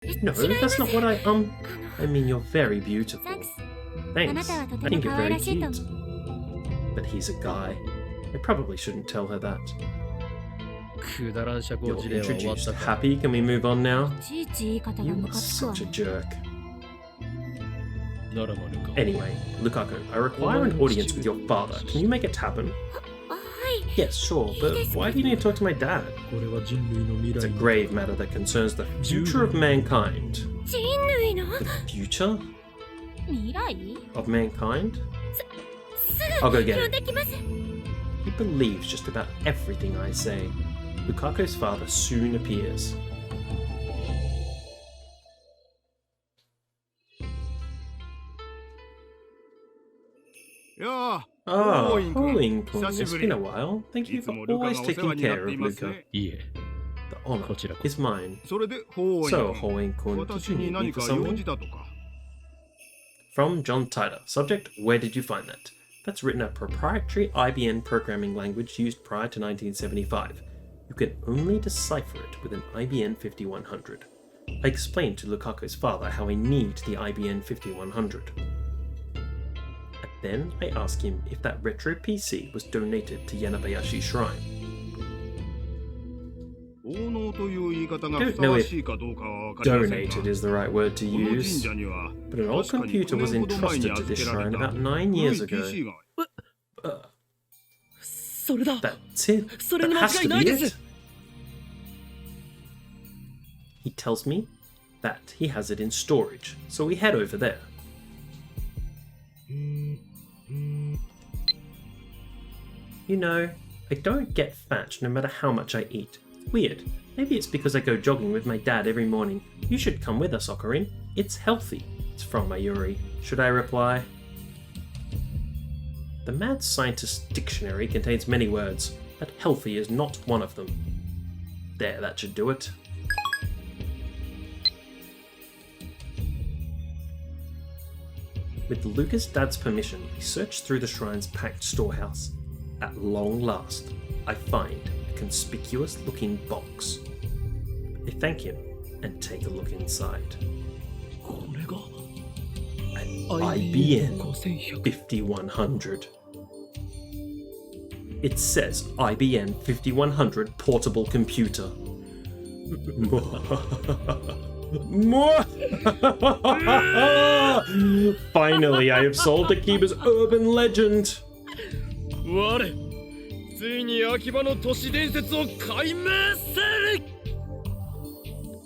No, that's not what I mean, you're very beautiful. Thanks. I think you're very cute. But he's a guy. I probably shouldn't tell her that. You're introduced. Happy? Can we move on now? You are such a jerk. Anyway, Lukaku, I require an audience with your father. Can you make it happen? Yes, sure, but why do you need to talk to my dad? It's a grave matter that concerns the future of mankind. The future? Of mankind? I'll go get it. He believes just about everything I say. Lukaku's father soon appears. Oh, Hoin-kun, it's been a while. Thank you for always taking care of Luka. The honor is mine. So, Hoin-kun, did you need me for something? From John Titor. Subject, where did you find that? That's written a proprietary IBM programming language used prior to 1975. You can only decipher it with an IBM 5100. I explained to Lukaku's father how I need the IBM 5100. Then I asked him if that retro PC was donated to Yanabayashi Shrine. Don't know if donated is the right word to use, but an old computer was entrusted to this shrine about 9 years ago. That's it. That has to be it. He tells me that he has it in storage, so we head over there. You know, I don't get fat no matter how much I eat. Weird. Maybe it's because I go jogging with my dad every morning. You should come with us, Ocarina. It's healthy. It's from Mayuri. Should I reply? The Mad Scientist's dictionary contains many words, but healthy is not one of them. There, that should do it. With Luca's dad's permission, we search through the shrine's packed storehouse. At long last, I find a conspicuous-looking box. I thank him and take a look inside. An IBM 5100. It says IBM 5100 portable computer. Finally, I have solved Akiba's urban legend.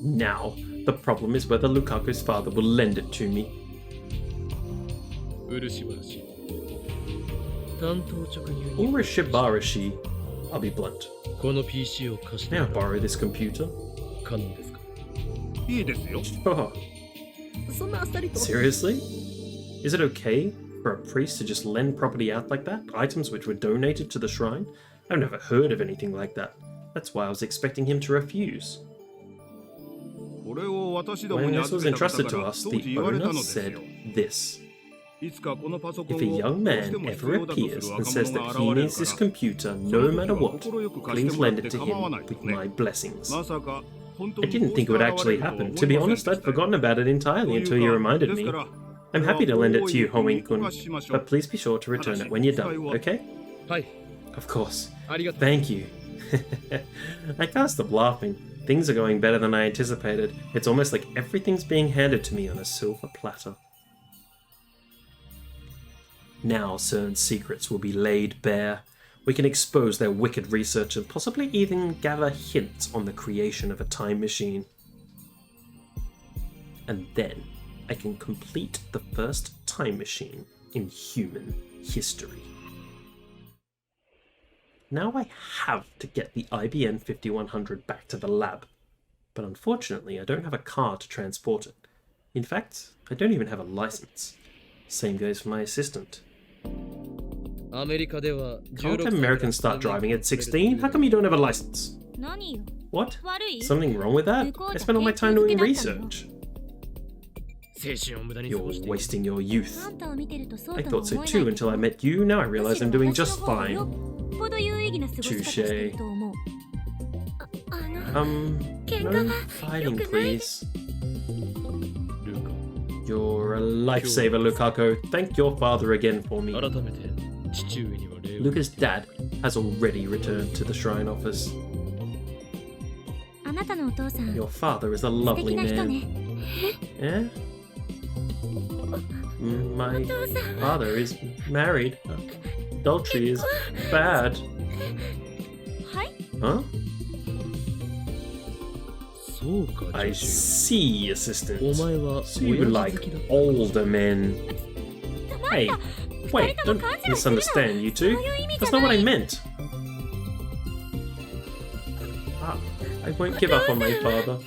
Now, the problem is whether Lukaku's father will lend it to me. Urashibarashi. I'll be blunt. May I borrow this computer? Sure. Seriously? Is it okay for a priest to just lend property out like that? Items which were donated to the shrine? I've never heard of anything like that. That's why I was expecting him to refuse. When this was entrusted to us, the owner said this. If a young man ever appears and says that he needs this computer no matter what, please lend it to him with my blessings. I didn't think it would actually happen. To be honest, I'd forgotten about it entirely until you reminded me. I'm happy to lend it to you, Hoin-kun, but please be sure to return it when you're done, okay? Of course. Thank you. I can't stop laughing. Things are going better than I anticipated. It's almost like everything's being handed to me on a silver platter. Now CERN's secrets will be laid bare. We can expose their wicked research and possibly even gather hints on the creation of a time machine. And then I can complete the first time machine in human history. Now I have to get the IBM 5100 back to the lab, but unfortunately I don't have a car to transport it. In fact, I don't even have a license. Same goes for my assistant. Can't Americans start driving at 16? How come you don't have a license? What? Something wrong with that? I spent all my time doing research. You're wasting your youth. I thought so too until I met you. Now I realize I'm doing just fine. Touché. No fighting, please. You're a lifesaver, Lukaku. Thank your father again for me. Luca's dad has already returned to the shrine office. Your father is a lovely man. Yeah? My father is married. Adultery is bad. Huh? I see, assistant. So you like older men. Hey, wait, don't misunderstand, you two. That's not what I meant. I won't give up on my father.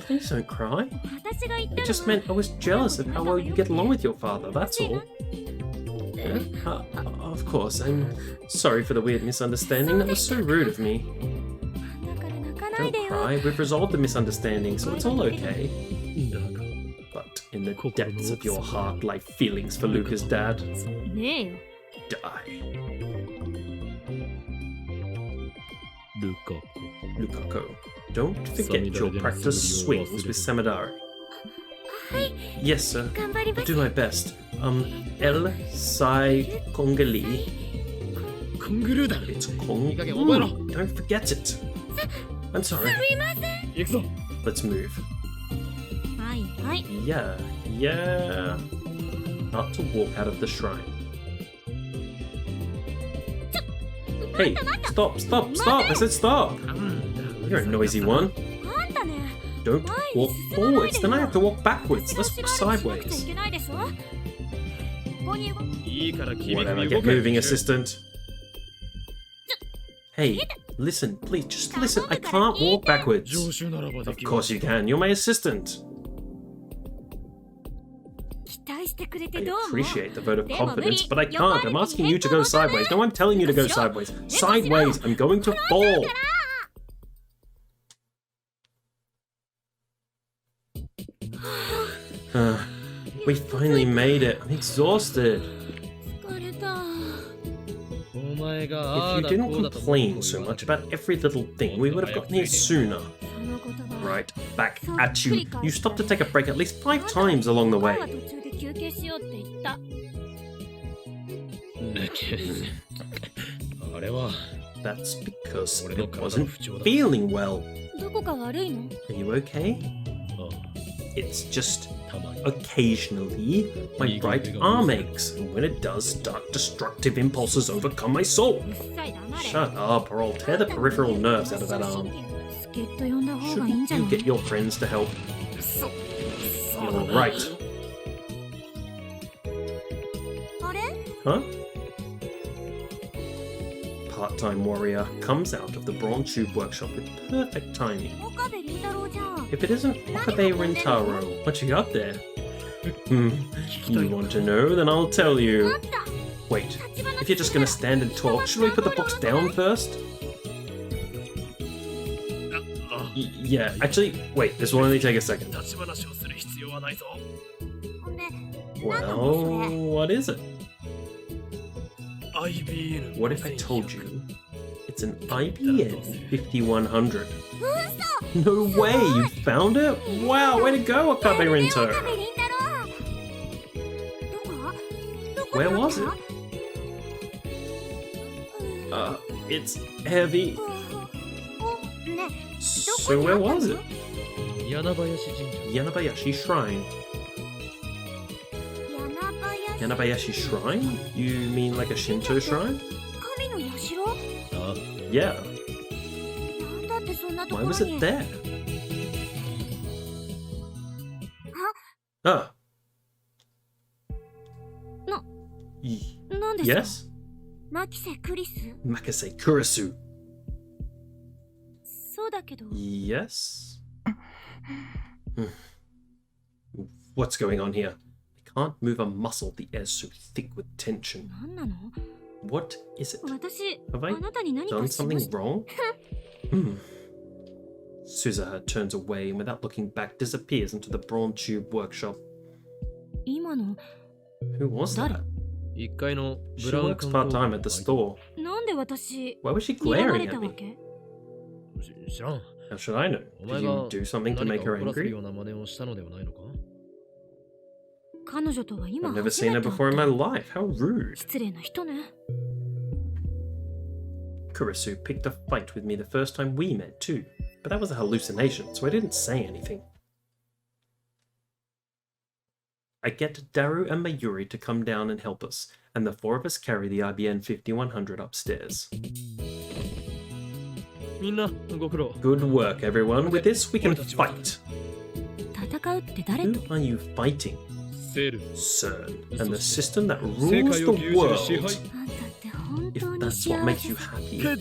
Please don't cry. I just meant I was jealous of how well you get along with your father, that's all. Yeah? Of course, I'm sorry for the weird misunderstanding. That was so rude of me. Don't cry, we've resolved the misunderstanding, so it's all okay. But in the depths of your heart lie feelings for Luca's dad. Die. Lukaku, don't forget your practice swings with Samadari. Yes, sir. I'll do my best. El Sai Kongali. It's Kong. Don't forget it. I'm sorry. Let's move. Yeah. Not to walk out of the shrine. Hey, stop! I said stop! You're a noisy one. Don't walk forwards, then I have to walk backwards. Let's walk sideways. Whatever, get moving, assistant. Hey, listen, please, just listen. I can't walk backwards. Of course you can, you're my assistant. I appreciate the vote of confidence, but I can't. I'm asking you to go sideways. No, I'm telling you to go sideways. Sideways! I'm going to fall! We finally made it. I'm exhausted. If you didn't complain so much about every little thing, we would have gotten here sooner. Right, back at you. You stopped to take a break at least 5 times along the way. That's because it wasn't feeling well. Are you okay? It's just occasionally my right arm aches, and when it does, dark destructive impulses overcome my soul. Shut up, or I'll tear the peripheral nerves out of that arm. Shouldn't you get your friends to help? You're right. Huh? Part-time warrior comes out of the Bronze Tube workshop with perfect timing. If it isn't Okabe Rintaro, what you got there? You want to know? Then I'll tell you. Wait, if you're just gonna stand and talk, should we put the books down first? Yeah, actually, wait, this will only take a second. Well, what is it? What if I told you it's an IBN 5100? No way, you found it? Wow, way to go, Okabe Rinto! Where was it? It's heavy. So where was it? Yanabayashi Shrine. Yanabayashi Shrine? You mean like a Shinto shrine? Yeah. Why was it there? Ah. Yes? Makase Kurisu. Yes? What's going on here? I can't move a muscle. The air's so thick with tension. What is it? Have I done something wrong? Suzuha turns away and without looking back disappears into the Bronze Tube workshop. Who was that? She works part-time at the store. Why was she glaring at me? How should I know? Did you do something to make her angry? I've never seen her before in my life. How rude. Kurisu picked a fight with me the first time we met too, but that was a hallucination, so I didn't say anything. I get Daru and Mayuri to come down and help us, and the four of us carry the IBN 5100 upstairs. Good work, everyone. With this, we can fight. Who are you fighting? CERN, and the system that rules the world. If that's what makes you happy. But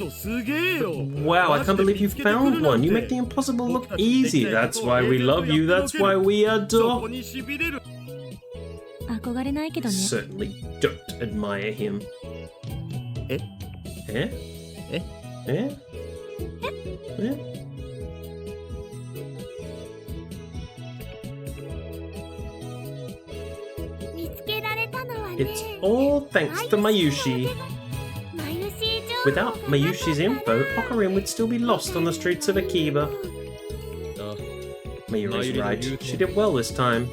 wow, I can't believe you found one. You make the impossible look easy. That's why we love you. That's why we adore. Certainly don't admire him. Eh? Eh? Eh? Eh? It's all thanks to Mayushi. Without Mayushi's info, Ocarina would still be lost on the streets of Akiba. Mayuri's right. She did well this time.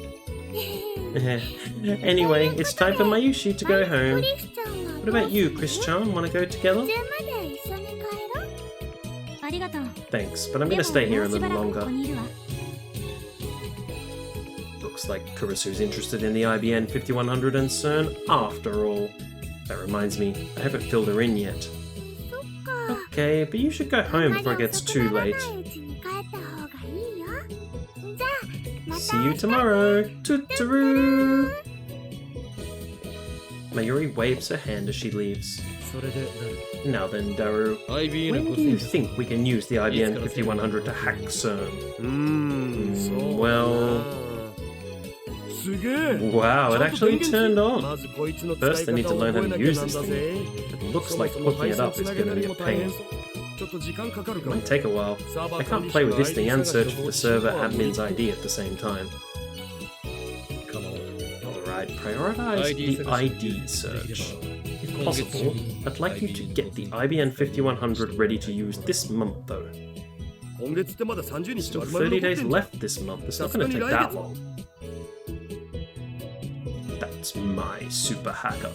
Anyway, it's time for Mayushi to go home. What about you, Chris-chan? Want to go together? Thanks, but I'm going to stay here a little longer. Looks like Kurisu's interested in the IBN 5100 and CERN after all. That reminds me, I haven't filled her in yet. Okay, but you should go home before it gets too late. See you tomorrow! Toot-tooroo! Mayuri waves her hand as she leaves. Now then, Daru, when do you think we can use the IBN 5100 to hack CERN? Well... Wow, it actually turned on. First, they need to learn how to use this thing. It looks like hooking it up is going to be a pain. It might take a while. I can't play with this thing and search for the server admin's ID at the same time. Alright, prioritize the ID search. If possible, I'd like you to get the IBN 5100 ready to use this month though. Still 30 days left this month, it's not going to take that long. That's my super hacker.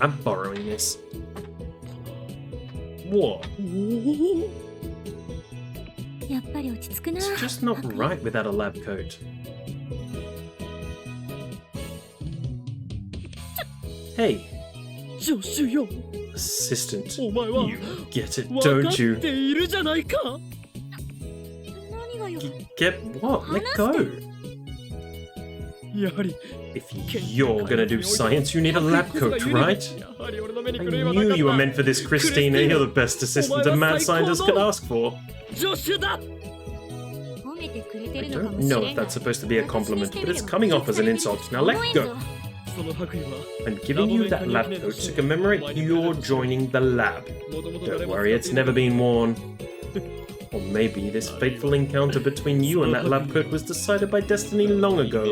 I'm borrowing this. What? It's just not right without a lab coat. Hey! Assistant, you get it, don't you? Get what? Let go! If you're gonna do science, you need a lab coat, right? I knew you were meant for this, Christina. You're the best assistant a mad scientist could ask for. I don't know if that's supposed to be a compliment, but it's coming off as an insult. Now let go! I'm giving you that lab coat to commemorate your joining the lab. Don't worry, it's never been worn. Or maybe this fateful encounter between you and that lab coat was decided by destiny long ago.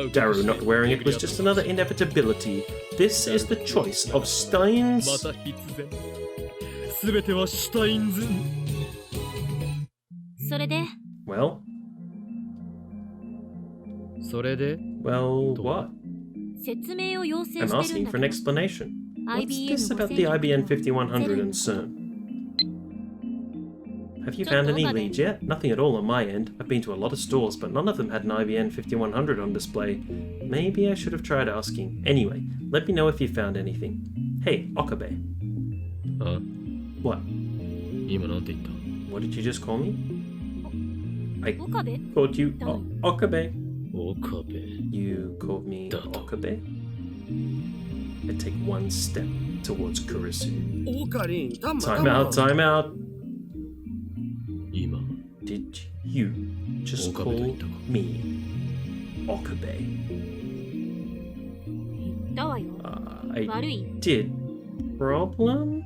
Daru not wearing it was just another inevitability. This is the choice of Steins. Well? Well, what? I'm asking for an explanation. What's this about the IBN 5100 and CERN? Have you found any leads yet? Nothing at all on my end. I've been to a lot of stores, but none of them had an IBN 5100 on display. Maybe I should have tried asking. Anyway, let me know if you found anything. Hey, Okabe. What? What did you just call me? I called you Okabe. You called me Okabe? I take one step towards Kurisu. Time out, time out! Did you just call me Okabe? I did. Problem?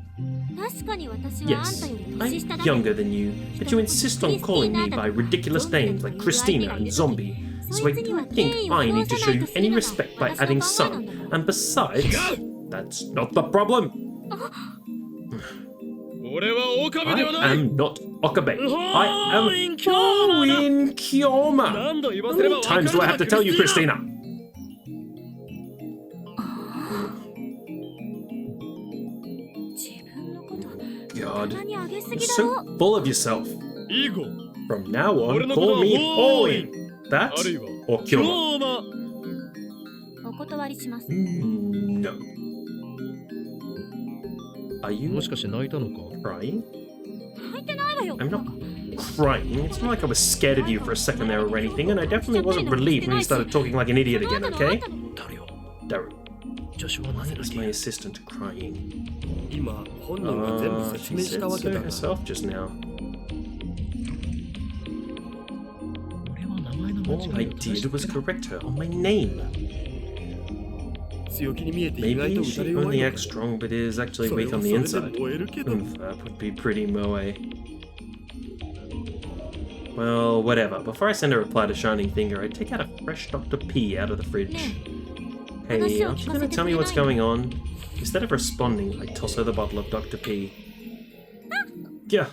Yes, I'm younger than you, but you insist on calling me by ridiculous names like Christina and Zombie. So I don't think I need to show you any respect by adding son. And besides, that's not the problem. I am not Okabe. I am Oin Kyoma. How many times do I have to tell you, Christina? God, you're so full of yourself. From now on, call me Oin. That or Kyoma? No. Are you crying? I'm not crying. It's not like I was scared of you for a second there or anything, and I definitely wasn't relieved when you started talking like an idiot again, okay? Daru, why is my assistant crying? She said so herself just now. All I did was correct her on my name. Maybe she only acts strong but is actually weak on the inside. That would be pretty moe. Well, whatever. Before I send a reply to Shining Finger, I take out a fresh Dr. P out of the fridge. Hey, aren't you gonna tell me what's going on? Instead of responding, I toss her the bottle of Dr. P. Yeah.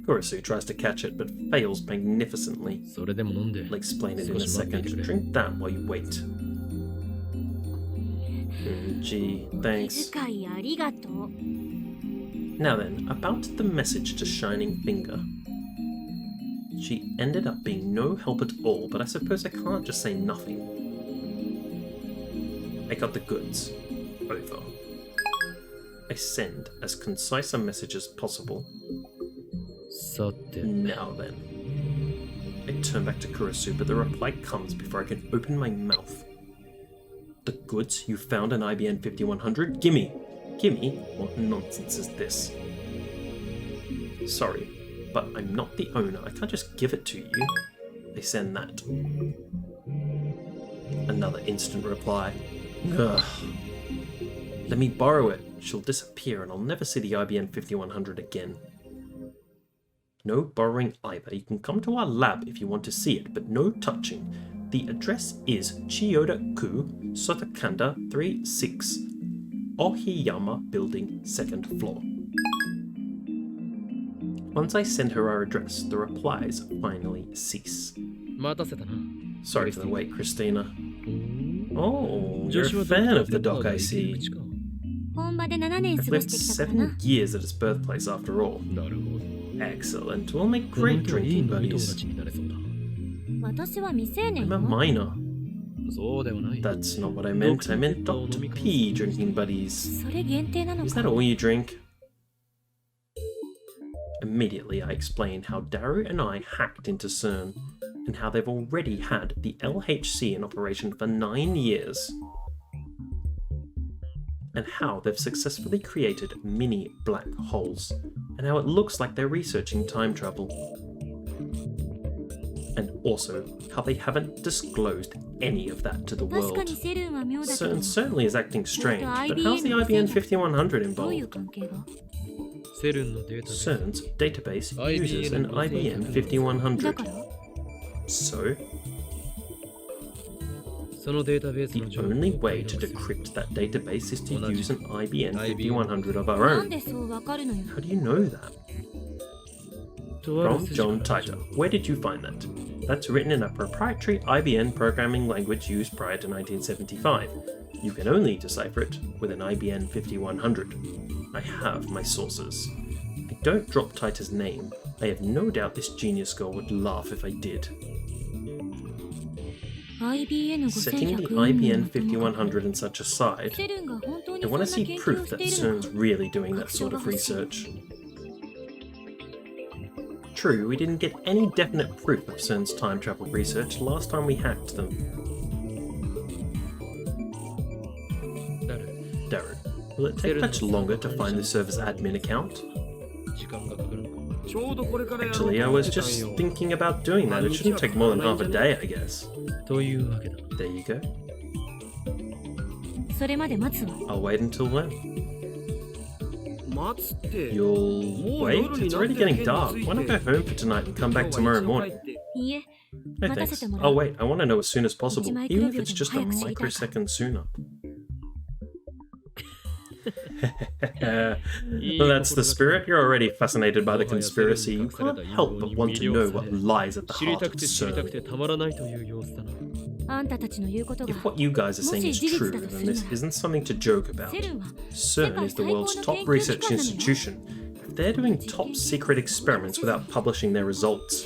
Kurisu tries to catch it, but fails magnificently. I'll explain it in a second. Drink that while you wait. Gee, thanks. Now then, about the message to Shining Finger. She ended up being no help at all, but I suppose I can't just say nothing. I got the goods. Over. I send as concise a message as possible. Now then. I turn back to Kurisu, but the reply comes before I can open my mouth. The goods? You found an IBN 5100? Gimme! Gimme? What nonsense is this? Sorry, but I'm not the owner. I can't just give it to you. They send that. Another instant reply. Ugh. Let me borrow it. She'll disappear and I'll never see the IBN 5100 again. No borrowing either. You can come to our lab if you want to see it, but no touching. The address is Chiyoda-ku, Sotakanda 36, Ohiyama Building, 2nd floor. Once I send her our address, the replies finally cease. Sorry for the wait, Christina. Oh, you're a fan of the doc, I see. I've lived 7 years at its birthplace after all. Excellent. We'll make great drinking buddies. I'm a minor. That's not what I meant. I meant Dr. P drinking buddies. Is that all you drink? Immediately I explain how Daru and I hacked into CERN, and how they've already had the LHC in operation for 9 years. And how they've successfully created mini black holes, and how it looks like they're researching time travel. And also, how they haven't disclosed any of that to the world. CERN certainly is acting strange, but how's the IBN 5100 involved? CERN's database uses an IBN 5100. So? The only way to decrypt that database is to use an IBN 5100 of our own. How do you know that? From John Titor. Where did you find that? That's written in a proprietary IBN programming language used prior to 1975. You can only decipher it with an IBN 5100. I have my sources. I don't drop Titor's name. I have no doubt this genius girl would laugh if I did. Setting the IBN 5100 and such aside, I want to see proof that CERN's really doing that sort of research. True, we didn't get any definite proof of CERN's time travel research last time we hacked them. Daru, will it take much longer to find the server's admin account? Actually, I was just thinking about doing that. It shouldn't take more than half a day, I guess. There you go. I'll wait until when? You'll wait? It's already getting dark. Why not go home for tonight and come back tomorrow morning? No thanks. I'll wait. I want to know as soon as possible, even if it's just a microsecond sooner. That's the spirit. You're already fascinated by the conspiracy. You can't help but want to know what lies at the heart of CERN. If what you guys are saying is true, then this isn't something to joke about. CERN is the world's top research institution. If they're doing top secret experiments without publishing their results,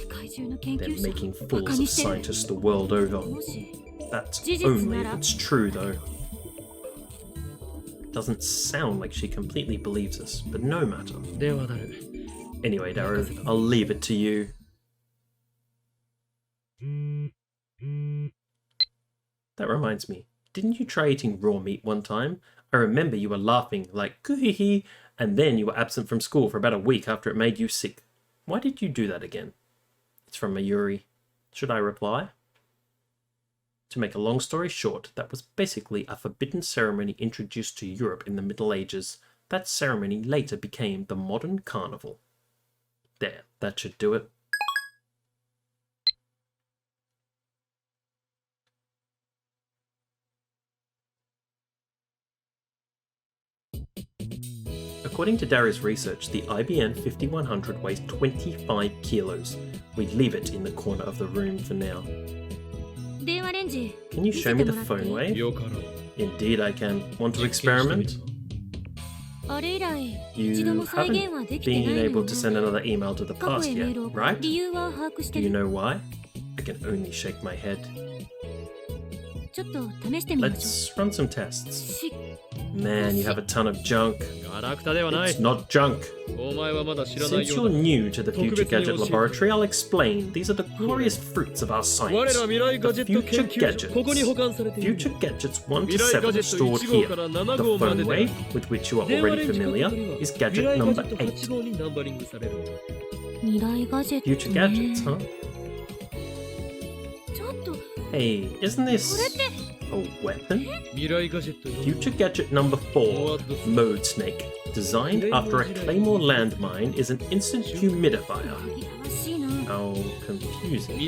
they're making fools of scientists the world over. That's only if it's true, though. Doesn't sound like she completely believes us, but no matter. Anyway, Daru, I'll leave it to you. That reminds me, didn't you try eating raw meat one time? I remember you were laughing like "Kuhihi," and then you were absent from school for about a week after it made you sick. Why did you do that again? It's from Mayuri. Should I reply? To make a long story short, that was basically a forbidden ceremony introduced to Europe in the Middle Ages. That ceremony later became the modern carnival. There, that should do it. According to Daru's research, the IBM 5100 weighs 25 kilos. We'd leave it in the corner of the room for now. Can you show me the phone wave? Indeed I can. Want to experiment? You haven't been able to send another email to the past yet, right? Do you know why? I can only shake my head. Let's run some tests. Man, you have a ton of junk. It's not junk. Since you're new to the Future Gadget Laboratory, I'll explain. These are the glorious fruits of our science. The Future Gadgets. Future Gadgets 1 to 7 are stored here. The phone wave, with which you are already familiar, is gadget number 8. Future Gadgets, huh? Hey, isn't this a weapon? Future Gadget number 4, Mode Snake. Designed after a Claymore landmine, is an instant humidifier. How confusing.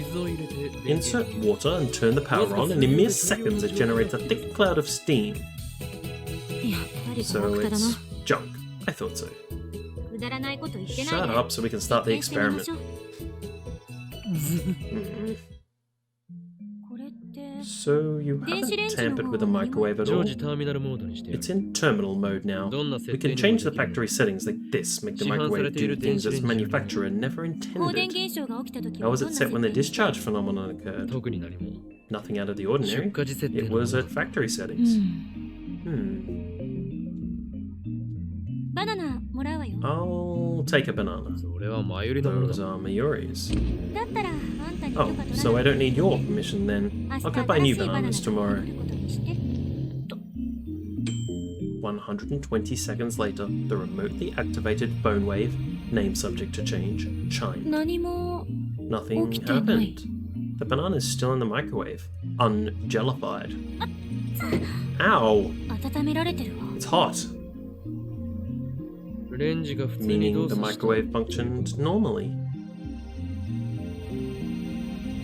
Insert water and turn the power on, and in mere seconds it generates a thick cloud of steam. So it's junk. I thought so. Shut up so we can start the experiment. So you haven't tampered with the microwave at all? It's in terminal mode now. We can change the factory settings like this, make the microwave do things its manufacturer never intended. How was it set when the discharge phenomenon occurred? Nothing out of the ordinary. It was at factory settings. I'll take a banana. Those are Mayuri's. Oh, so I don't need your permission then. I'll go buy new bananas tomorrow. 120 seconds later, the remotely activated phone wave, name subject to change, chimed. Nothing happened. The banana's still in the microwave, unjellified. Ow! It's hot. Meaning the microwave functioned normally.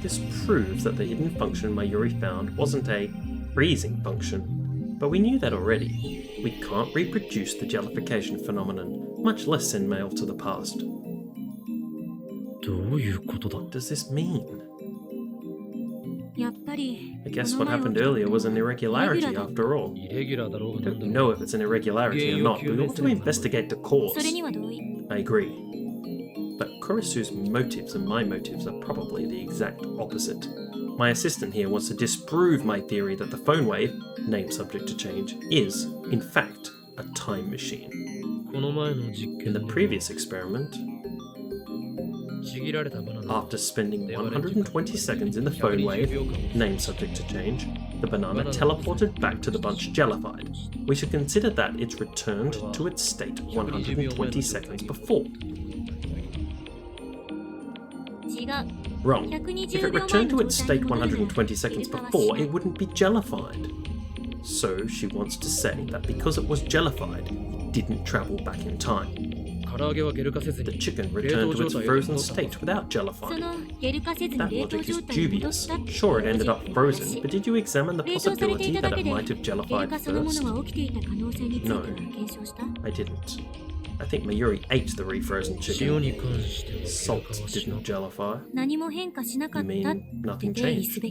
This proves that the hidden function Mayuri found wasn't a freezing function, but we knew that already. We can't reproduce the jellification phenomenon, much less send mail to the past. What does this mean? I guess what happened earlier was an irregularity after all. I don't know if it's an irregularity or not, but we ought to investigate the cause. I agree. But Kurisu's motives and my motives are probably the exact opposite. My assistant here wants to disprove my theory that the phone wave, name subject to change, is, in fact, a time machine. In the previous experiment, after spending 120 seconds in the phone wave, name subject to change, the banana teleported back to the bunch jellified. We should consider that it's returned to its state 120 seconds before. Wrong. If it returned to its state 120 seconds before, it wouldn't be jellified. So she wants to say that because it was jellified, it didn't travel back in time. The chicken returned to its frozen state without jellifying. That logic is dubious. Sure, it ended up frozen, but did you examine the possibility that it might have jellified first? No, I didn't. I think Mayuri ate the refrozen chicken. Salt didn't jellify. You mean nothing changed?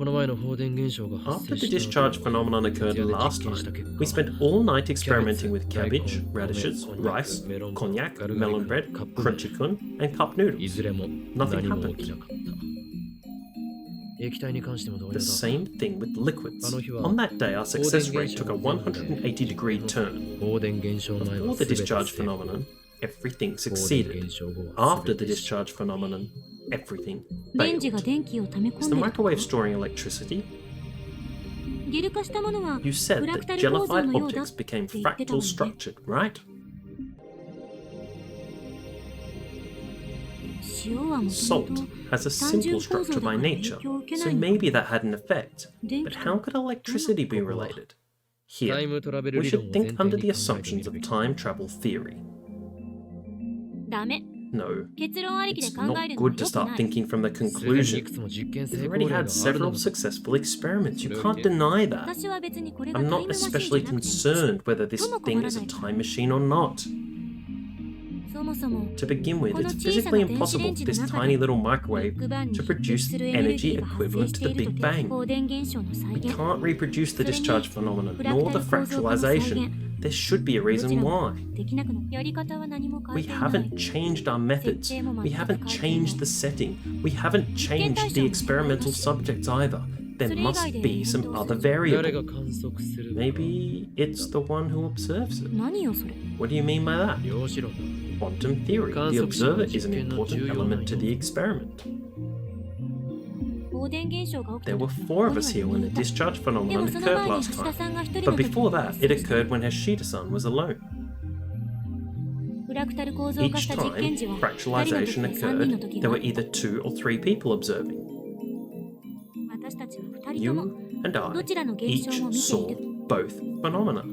After the discharge phenomenon occurred last time, we spent all night experimenting with cabbage, radishes, rice, cognac, melon bread, crunchy-kun, and cup noodles. Nothing happened. The same thing with liquids. On that day, our success rate took a 180-degree turn. Before the discharge phenomenon, everything succeeded. After the discharge phenomenon, everything failed. Is the microwave storing electricity? You said that jellified objects became fractal structured, right? Salt has a simple structure by nature, so maybe that had an effect. But how could electricity be related? Here, we should think under the assumptions of time travel theory. No, it's not good to start thinking from the conclusion. We've already had several successful experiments, you can't deny that. I'm not especially concerned whether this thing is a time machine or not. To begin with, it's physically impossible for this tiny little microwave to produce energy equivalent to the Big Bang. We can't reproduce the discharge phenomenon, nor the fractalization. There should be a reason why. We haven't changed our methods. We haven't changed the setting. We haven't changed the experimental subjects either. There must be some other variable. Maybe it's the one who observes it. What do you mean by that? Quantum theory. The observer is an important element to the experiment. There were 4 of us here when the discharge phenomenon occurred last time, but before that, it occurred when Hashida-san was alone. Each time fractalization occurred, there were either 2 or 3 people observing. You and I each saw both phenomena.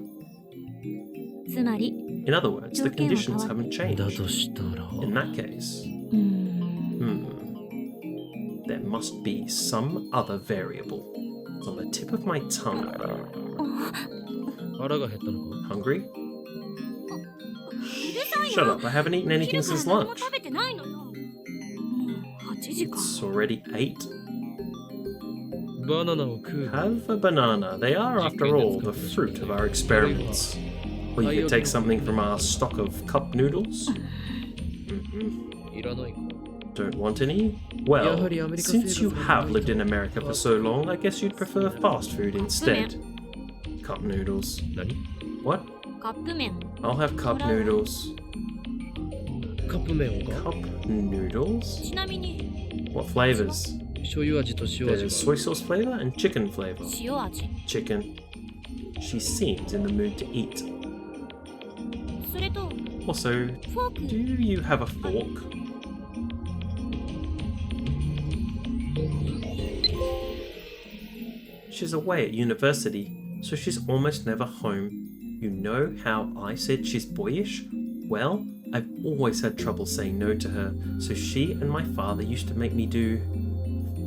In other words, the conditions haven't changed. In that case, there must be some other variable. It's on the tip of my tongue. Hungry? Shut up, I haven't eaten anything since lunch. It's already 8. Have a banana. They are, after all, the fruit of our experiments. Or you could take something from our stock of cup noodles. Don't want any? Well, since you have lived in America for so long, I guess you'd prefer fast food instead. Cup noodles. What? I'll have cup noodles. Cup noodles? What flavors? There's soy sauce flavor and chicken flavor. Chicken. She seems in the mood to eat. Also, do you have a fork? She's away at university, so she's almost never home. You know how I said she's boyish? Well, I've always had trouble saying no to her, so she and my father used to make me do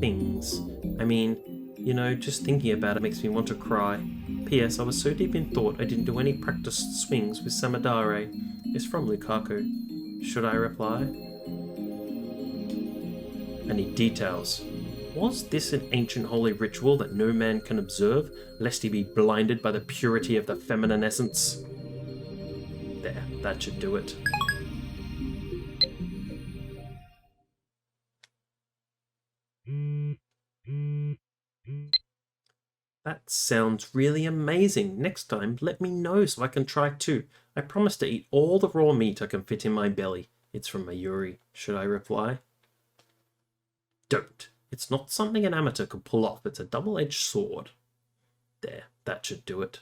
things. I mean, you know, just thinking about it makes me want to cry. P.S. I was so deep in thought I didn't do any practiced swings with Samadare. It's from Lukaku. Should I reply? I need details. Was this an ancient holy ritual that no man can observe, lest he be blinded by the purity of the feminine essence? There, that should do it. That sounds really amazing. Next time, let me know so I can try too. I promise to eat all the raw meat I can fit in my belly. It's from Mayuri. Should I reply? Don't. It's not something an amateur could pull off. It's a double-edged sword. There, that should do it.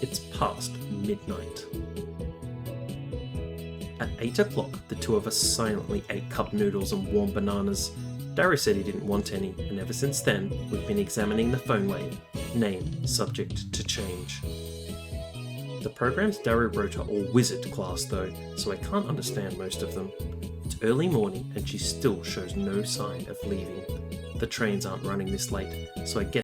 It's past midnight. At 8 o'clock, the 2 of us silently ate cup noodles and warm bananas. Daru said he didn't want any, and ever since then, we've been examining the phone wave. Name subject to change. The programs Daru wrote are all wizard class though, so I can't understand most of them. It's early morning and she still shows no sign of leaving. The trains aren't running this late, so I guess